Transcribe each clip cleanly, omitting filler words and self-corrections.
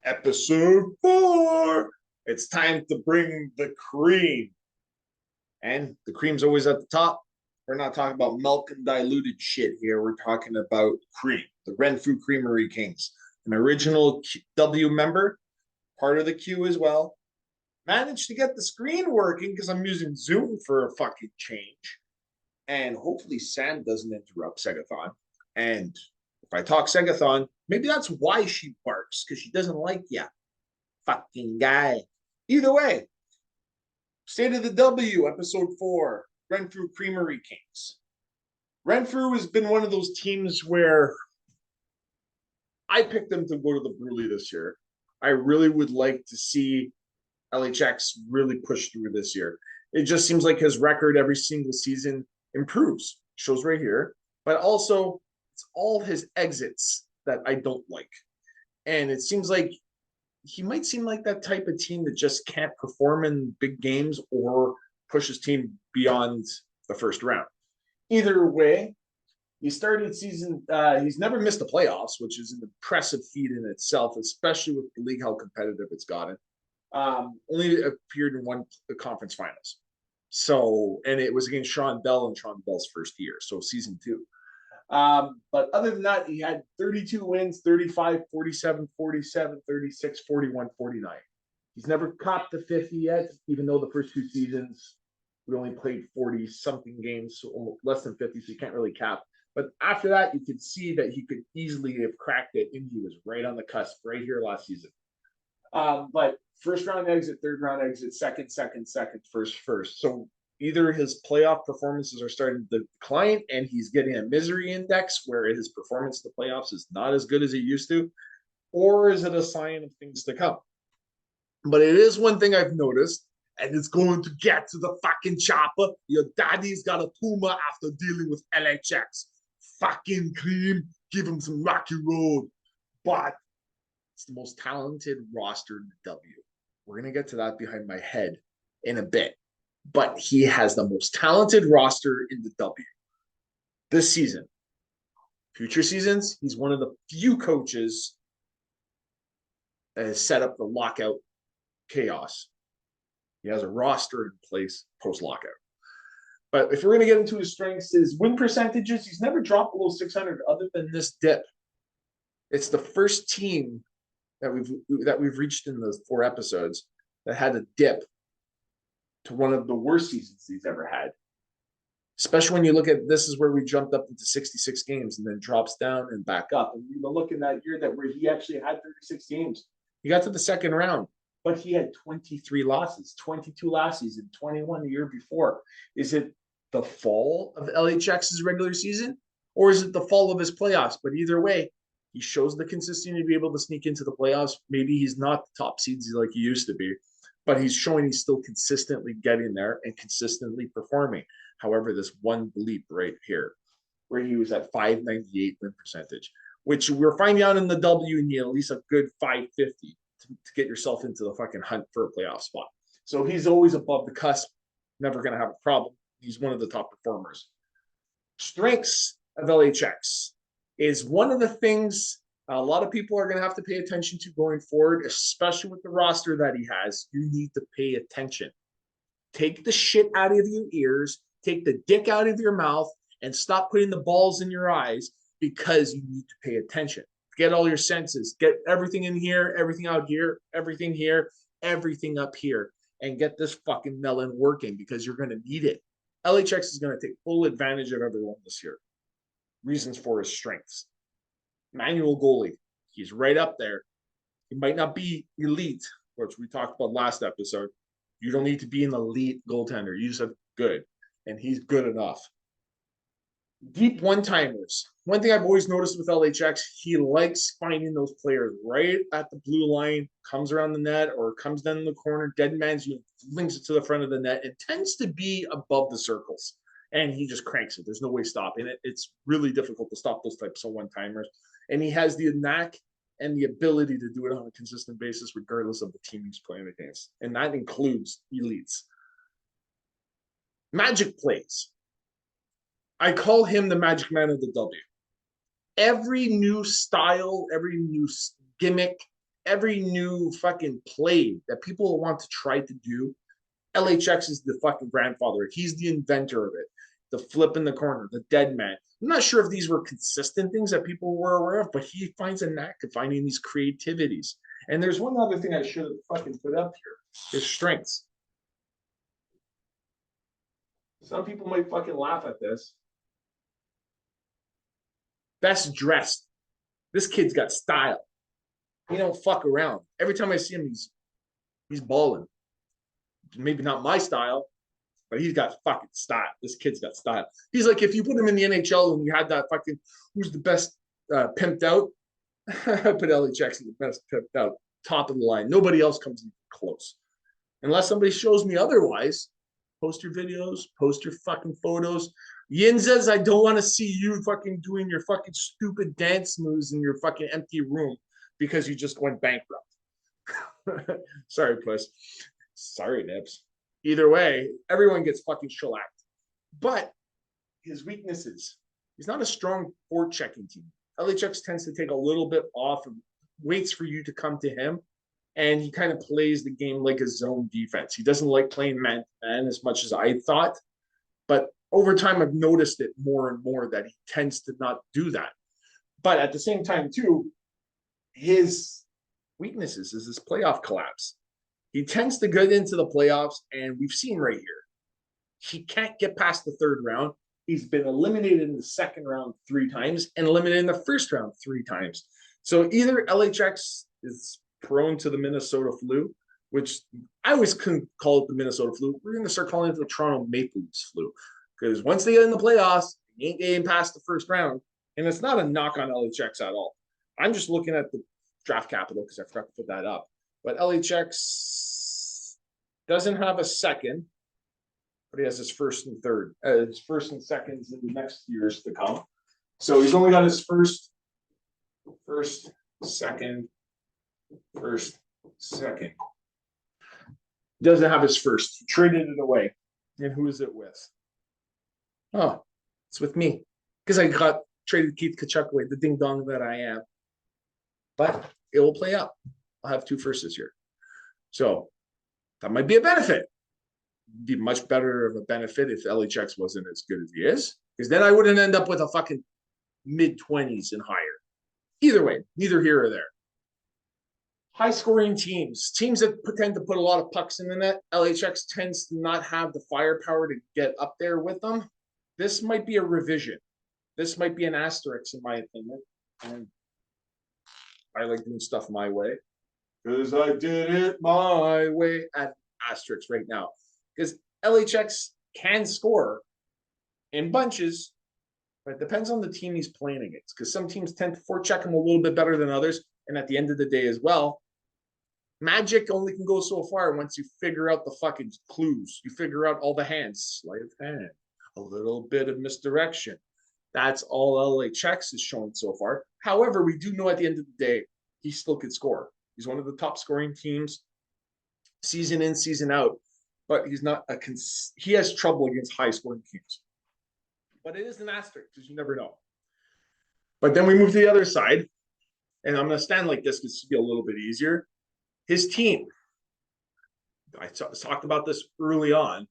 Episode 4. It's time to bring the cream. And the cream's always at the top. We're not talking about milk and diluted shit here. We're talking about cream. The Renfrew Creamery Kings, an original W member, part of the queue as well. Managed to get the screen working because I'm using Zoom for a fucking change. And hopefully Sam doesn't interrupt Segathon. And if I talk Segathon, maybe that's why she barks, because she doesn't like you. Fucking guy. Either way, State of the W, episode 4, Renfrew Creamery Kings. Renfrew has been one of those teams where I picked them to go to the Bruley this year. I really would like to see LHX really push through this year. It just seems like his record every single season improves. Shows right here. But also, it's all his exits that I don't like. And it seems like he might seem like that type of team that just can't perform in big games or push his team beyond the first round. Either way, he started season, he's never missed the playoffs, which is an impressive feat in itself, especially with the league, how competitive it's gotten. Only appeared in one conference finals. So, and it was against Sean Bell in Sean Bell's first year, so season 2. But other than that, he had 32 wins, 35, 47, 47, 36, 41, 49. He's never copped the 50 yet, even though the first 2 seasons we only played 40 something games, so less than 50, so you can't really cap. But after that, you could see that he could easily have cracked it, and he was right on the cusp right here last season. But first round exit, third round exit, second, first. So either his playoff performances are starting to decline and he's getting a misery index where his performance in the playoffs is not as good as it used to, or is it a sign of things to come? But it is one thing I've noticed, and it's going to get to the fucking chopper. Your daddy's got a Puma after dealing with LHX. Fucking cream, give him some rocky road. But it's the most talented roster in the W. We're going to get to that behind my head in a bit. But he has the most talented roster in the W this season. Future seasons, he's one of the few coaches that has set up the lockout chaos. He has a roster in place post-lockout. But if we're going to get into his strengths, his win percentages, he's never dropped below 600 other than this dip. It's the first team that we've reached in those 4 episodes that had a dip to one of the worst seasons he's ever had. Especially when you look at this is where we jumped up into 66 games and then drops down and back up. And we were looking that year that where he actually had 36 games. He got to the second round, but he had 23 losses, 22 last season, 21 the year before. Is it the fall of LHX's regular season, or is it the fall of his playoffs? But either way, he shows the consistency to be able to sneak into the playoffs. Maybe he's not the top seeds like he used to be, but he's showing he's still consistently getting there and consistently performing. However, this one bleep right here, where he was at 598 win percentage, which we're finding out in the W, you need at least a good 550 to get yourself into the fucking hunt for a playoff spot. So he's always above the cusp, never going to have a problem. He's one of the top performers. Strengths of LHX is one of the things a lot of people are going to have to pay attention to going forward, especially with the roster that he has. You need to pay attention. Take the shit out of your ears, take the dick out of your mouth, and stop putting the balls in your eyes because you need to pay attention. Get all your senses. Get everything in here, everything out here, everything up here, and get this fucking melon working because you're going to need it. LHX is going to take full advantage of everyone this year. Reasons for his strengths. Manual goalie. He's right up there. He might not be elite, which we talked about last episode. You don't need to be an elite goaltender. You just have good, and he's good enough. Deep one-timers. One thing I've always noticed with LHX, he likes finding those players right at the blue line, comes around the net or comes down in the corner, dead man's unit, links it to the front of the net. It tends to be above the circles, and he just cranks it. There's no way stopping it. It's really difficult to stop those types of one-timers. And he has the knack and the ability to do it on a consistent basis, regardless of the team he's playing against. And that includes elites. Magic plays. I call him the magic man of the W. Every new style, every new gimmick, every new fucking play that people want to try to do, LHX is the fucking grandfather. He's the inventor of it. The flip in the corner, the dead man. I'm not sure if these were consistent things that people were aware of, but he finds a knack of finding these creativities. And there's one other thing I should have fucking put up here. His strengths. Some people might fucking laugh at this. Best dressed. This kid's got style. He don't fuck around. Every time I see him, he's balling. Maybe not my style, but he's got fucking style. This kid's got style. He's like, if you put him in the NHL and you had that fucking, who's the best pimped out? I put LHX in the best pimped out, top of the line. Nobody else comes even close. Unless somebody shows me otherwise, post your videos, post your fucking photos. Yinzas, I don't want to see you fucking doing your fucking stupid dance moves in your fucking empty room because you just went bankrupt. Sorry, puss. Sorry, Nips. Either way, everyone gets fucking shellacked. But his weaknesses, he's not a strong forechecking team. LHX tends to take a little bit off and waits for you to come to him. And he kind of plays the game like a zone defense. He doesn't like playing man-to-man as much as I thought. But over time, I've noticed it more and more that he tends to not do that. But at the same time, too, his weaknesses is his playoff collapse. He tends to get into the playoffs, and we've seen right here, he can't get past the third round. He's been eliminated in the second round 3 times and eliminated in the first round 3 times. So either LHX is prone to the Minnesota flu, which I always couldn't call it the Minnesota flu. We're going to start calling it the Toronto Maple Leafs flu. Because once they get in the playoffs, they ain't getting past the first round. And it's not a knock on LHX at all. I'm just looking at the draft capital because I forgot to put that up. But LHX doesn't have a second, but he has his first and third, his first and seconds in the next years to come. So he's only got his first, second. Doesn't have his first. He traded it away. And who is it with? Oh, it's with me. Because I got traded Keith Tkachuk away, the ding dong that I am. But it will play out. I'll have 2 firsts this year. So that might be a benefit. It'd be much better of a benefit if LHX wasn't as good as he is. Because then I wouldn't end up with a fucking mid-20s and higher. Either way, neither here or there. High-scoring teams that tend to put a lot of pucks in the net. LHX tends to not have the firepower to get up there with them. This might be a revision. This might be an asterisk, in my opinion. And I like doing stuff my way. Because I did it my way. At asterisk right now. Because LHX can score in bunches, but it depends on the team he's playing against. Because some teams tend to forecheck him a little bit better than others. And at the end of the day as well, magic only can go so far once you figure out the fucking clues. You figure out all the hands. Sleight of hand. A little bit of misdirection. That's all LHX is showing so far. However, we do know at the end of the day, he still could score. He's one of the top scoring teams season in, season out. But he's not he has trouble against high scoring teams. But it is an asterisk because you never know. But then we move to the other side. And I'm going to stand like this because it's going to be a little bit easier. His team, I talked about this early on.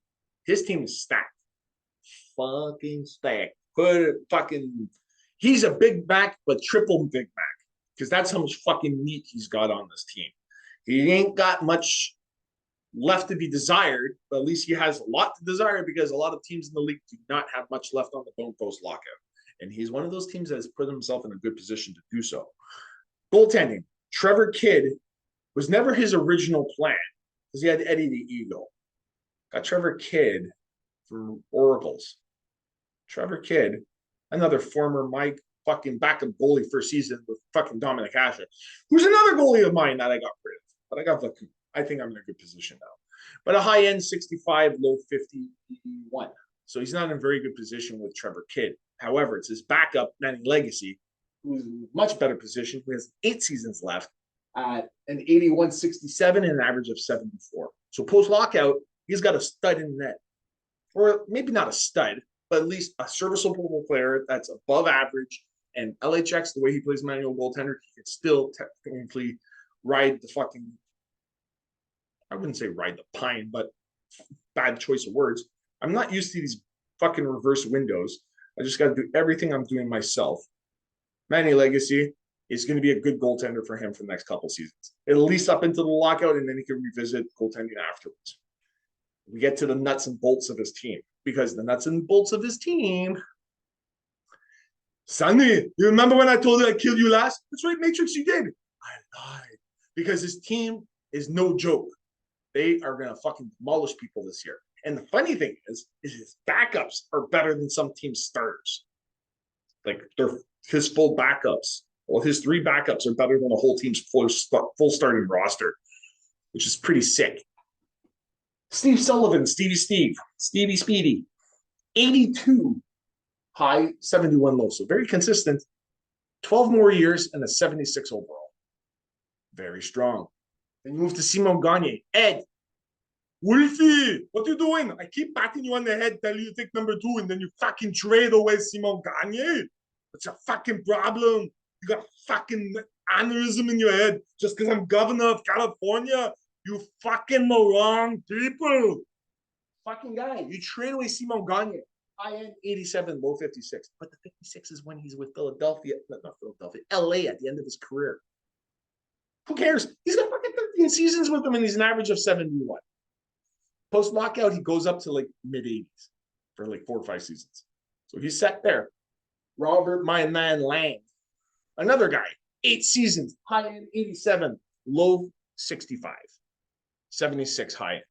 His team is stacked. Fucking stacked. He's a Big Mac, but triple Big Mac. Because that's how much fucking meat he's got on this team. He ain't got much left to be desired, but at least he has a lot to desire because a lot of teams in the league do not have much left on the bone post lockout. And he's one of those teams that has put himself in a good position to do so. Goaltending. Trevor Kidd was never his original plan because he had Eddie the Eagle. Got Trevor Kidd from Oracles. Trevor Kidd, another former Mike fucking backup goalie first season with fucking Dominic Hasek, who's another goalie of mine that I got rid of. But I think I'm in a good position now. But a high end 65, low 51. So he's not in a very good position with Trevor Kidd. However, it's his backup, Manny Legacy, who's in a much better position, who has 8 seasons left at an 81-67 and an average of 74. So post-lockout, he's got a stud in net. Or maybe not a stud, but at least a serviceable player that's above average. And LHX, the way he plays manual goaltender, he can still technically ride the fucking, I wouldn't say ride the pine, but bad choice of words. I'm not used to these fucking reverse windows. I just got to do everything I'm doing myself. Manny Legacy is going to be a good goaltender for him for the next couple seasons, at least up into the lockout, and then he can revisit goaltending afterwards. We get to the nuts and bolts of his team, because the nuts and bolts of his team. Sonny, you remember when I told you I killed you last? That's right, Matrix, you did. I lied. Because his team is no joke. They are going to fucking demolish people this year. And the funny thing is his backups are better than some team starters. Like, they're his full backups. Well, his 3 backups are better than a whole team's full starting roster, which is pretty sick. Steve Sullivan, Stevie Speedy, 82 high, 71 low. So very consistent. 12 more years and a 76 overall. Very strong. Then you move to Simon Gagne. Ed, Wolfie, what are you doing? I keep patting you on the head, tell you to take number 2, and then you fucking trade away Simon Gagne. What's your fucking problem? You got fucking aneurysm in your head just because I'm governor of California. You fucking the wrong people. Fucking guy. You trade away Simon Gagne. High end 87, low 56. But the 56 is when he's with Philadelphia, not Philadelphia, LA at the end of his career. Who cares? He's got fucking 13 seasons with them and he's an average of 71. Post lockout, he goes up to like mid 80s for like 4 or 5 seasons. So he's set there. Robert, my man, Lang. Another guy, 8 seasons, high end 87, low 65, 76 high end.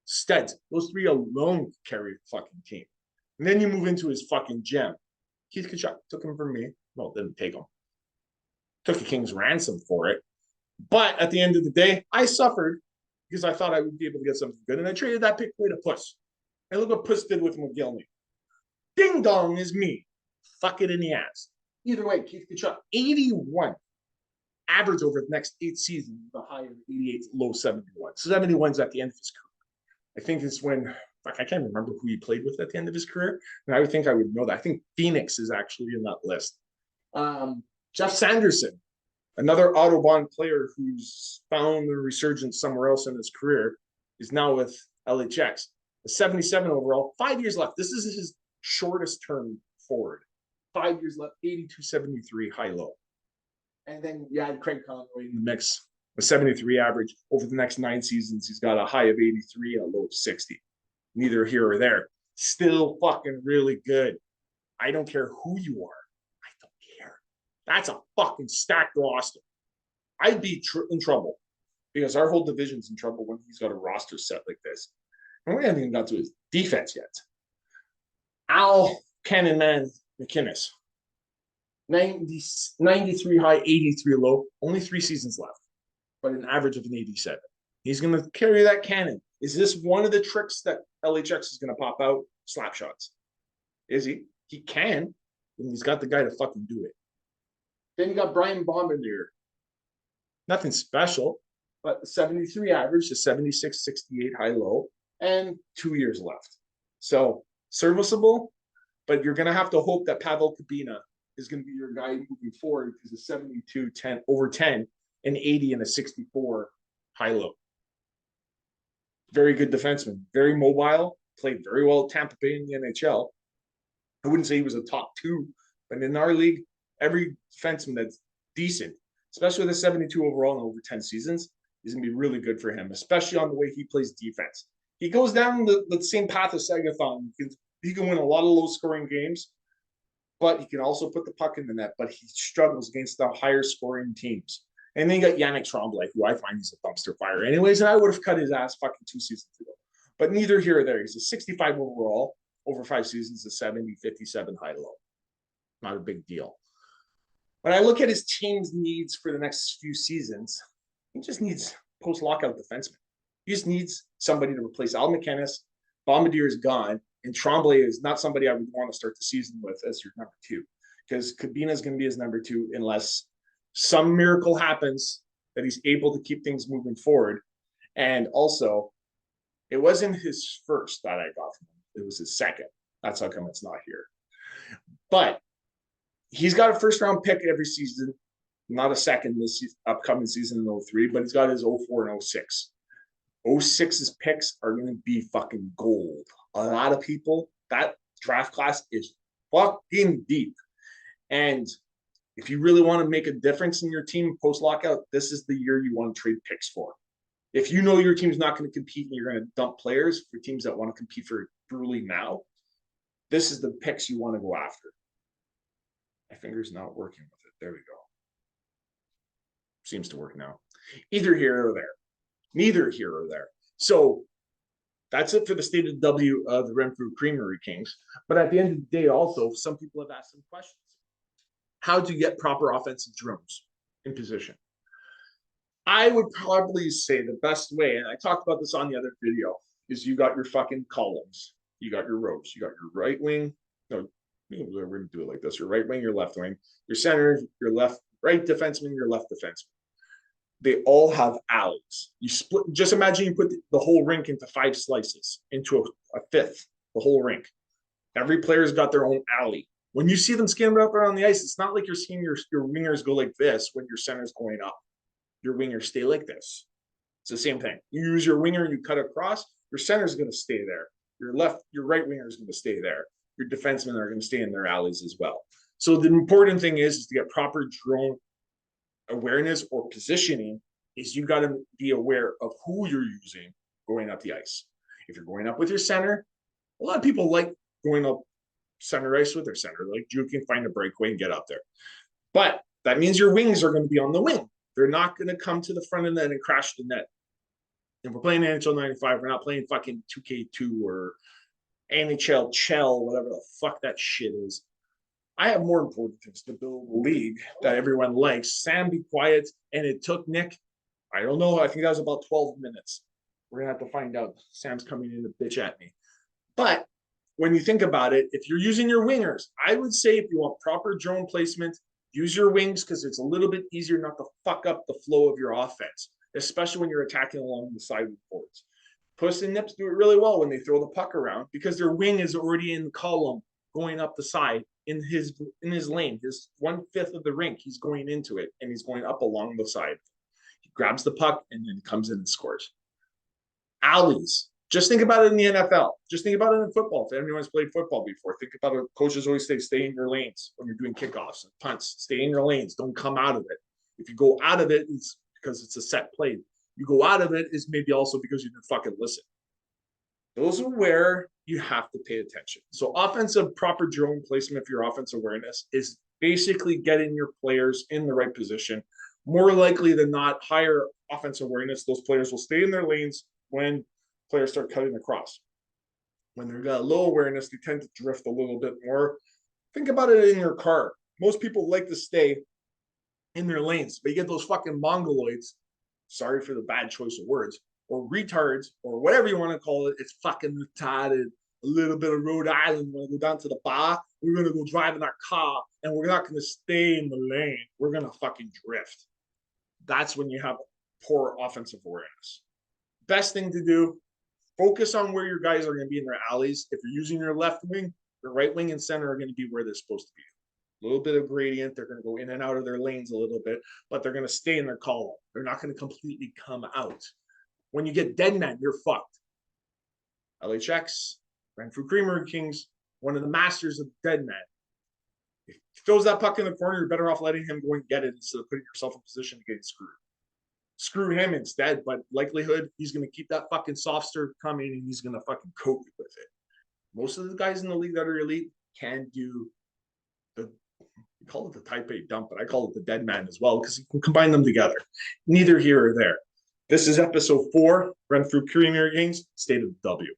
Studs, those 3 alone carry the fucking team. And then you move into his fucking gem. Keith Tkachuk took him from me. Well, didn't take him. Took a king's ransom for it. But at the end of the day, I suffered because I thought I would be able to get something good. And I traded that pick away to Puss. And look what Puss did with McGillney. Ding dong is me. Fuck it in the ass. Either way, Keith Tkachuk, 81. Average over the next 8 seasons, the high of 88, low 71. 71's at the end of his career. I think it's when, I can't remember who he played with at the end of his career. And I would think I would know that. I think Phoenix is actually in that list. Jeff Sanderson, another Autobahn player who's found a resurgence somewhere else in his career, is now with LHX. A 77 overall, 5 years left. This is his shortest term forward. 5 years left, 82-73 high-low. And then you add Craig Conway in the mix, a 73 average. Over the next 9 seasons, he's got a high of 83 and a low of 60. Neither here or there. Still fucking really good. I don't care who you are. I don't care. That's a fucking stacked roster. I'd be in trouble because our whole division's in trouble when he's got a roster set like this. And we haven't even got to his defense yet. Al Cannonman McInnes. 93 high, 83 low. Only 3 seasons left, but an average of an 87. He's going to carry that cannon. Is this one of the tricks that LHX is going to pop out? Slap shots. Is he? He can. And he's got the guy to fucking do it. Then you got Brian Bombardier. Nothing special, but 73 average to 76, 68 high low, and 2 years left. So serviceable, but you're going to have to hope that Pavel Kabina is going to be your guy moving forward because a 72, 10, over 10, an 80, and a 64 high-low. Very good defenseman, very mobile, played very well at Tampa Bay in the NHL. I wouldn't say he was a top 2, but in our league, every defenseman that's decent, especially with a 72 overall and over 10 seasons, is going to be really good for him, especially on the way he plays defense. He goes down the same path as Sagathon. He can win a lot of low-scoring games, but he can also put the puck in the net, but he struggles against the higher scoring teams. And then you got Yannick Tremblay, who I find he's a dumpster fire anyways, and I would have cut his ass fucking 2 seasons ago. But neither here or there. He's a 65 overall, over 5 seasons, a 70, 57 high-low. Not a big deal. When I look at his team's needs for the next few seasons, he just needs post-lockout defenseman. He just needs somebody to replace Al McInnes. Bombardier is gone. And Tremblay is not somebody I would want to start the season with as your number 2, because Kabina is going to be his number 2 unless some miracle happens that he's able to keep things moving forward. And also, it wasn't his first that I got from him. It was his second. That's how come it's not here. But he's got a first-round pick every season. not a second this upcoming season in 03, but he's got his 04 and 06. 06's picks are going to be fucking gold. A lot of people, that draft class is fucking deep. And if you really want to make a difference in your team post-lockout, this is the year you want to trade picks for. If you know your team's not going to compete and you're going to dump players for teams that want to compete for truly now, this is the picks you want to go after. My finger's not working with it. There we go. Seems to work now. Either here or there. Neither here or there. So that's it for the state of W of the Renfrew Creamery Kings. But at the end of the day, also, some people have asked some questions. How to get proper offensive drones in position? I would probably say the best way, and I talked about this on the other video, is you got your fucking columns. You got your rows. You got your right wing. No, we're going to do it like this. Your right wing, your left wing, your center, your left, right defenseman, your left defenseman. They all have alleys. You split, just imagine you put the whole rink into 5 slices, into a fifth, the whole rink. Every player's got their own alley. When you see them scamper up around the ice, it's not like you're seeing your wingers go like this when your center's going up. Your wingers stay like this. It's the same thing. You use your winger and you cut across, your center's going to stay there. Your right winger is going to stay there. Your defensemen are going to stay in their alleys as well. So the important thing is to get proper drone awareness or positioning. Is you got to be aware of who you're using going up the ice. If you're going up with your center, a lot of people like going up center ice with their center. Like you can find a breakaway and get up there. But that means your wings are going to be on the wing. They're not going to come to the front of the net and crash the net. If we're playing NHL 95, we're not playing fucking 2K2 or NHL Chell, whatever the fuck that shit is. I have more important things to build a league that everyone likes. Sam, be quiet. And it took Nick, I don't know, I think that was about 12 minutes. We're going to have to find out. Sam's coming in to bitch at me. But when you think about it, if you're using your wingers, I would say if you want proper drone placement, use your wings because it's a little bit easier not to fuck up the flow of your offense, especially when you're attacking along the side boards. Puss and Nips do it really well when they throw the puck around because their wing is already in the column going up the side in his lane, his 1/5 of the rink. He's going into it and he's going up along the side. He grabs the puck and then comes in and scores. Alleys. Just think about it in the NFL. Just think about it in football. If anyone's played football before, think about it. Coaches always say, stay in your lanes when you're doing kickoffs and punts. Stay in your lanes. Don't come out of it. If you go out of it, it's because it's a set play. You go out of it is maybe also because you didn't fucking listen. Those are where you have to pay attention. So offensive proper drone placement for your offensive awareness is basically getting your players in the right position. More likely than not, higher offensive awareness, those players will stay in their lanes when players start cutting across. When they've got low awareness, they tend to drift a little bit more. Think about it in your car. Most people like to stay in their lanes, but you get those fucking mongoloids, sorry for the bad choice of words, or retards, or whatever you want to call it. It's fucking retarded. A little bit of Rhode Island. We're going to go down to the bar. We're going to go drive in our car, and we're not going to stay in the lane. We're going to fucking drift. That's when you have poor offensive awareness. Best thing to do, focus on where your guys are going to be in their alleys. If you're using your left wing, your right wing and center are going to be where they're supposed to be. A little bit of gradient. They're going to go in and out of their lanes a little bit, but they're going to stay in their column. They're not going to completely come out. When you get dead men, you're fucked. LHX, Renfrew Creamery Kings, one of the masters of dead men. If he throws that puck in the corner, you're better off letting him go and get it instead of putting yourself in position to get screwed. Screw him instead, but likelihood he's going to keep that fucking soft serve coming and he's going to fucking coat you with it. Most of the guys in the league that are elite can do the, we call it the type A dump, but I call it the dead man as well because you can combine them together. Neither here or there. This is episode 4, Renfrew Creamery Kings, State of the W.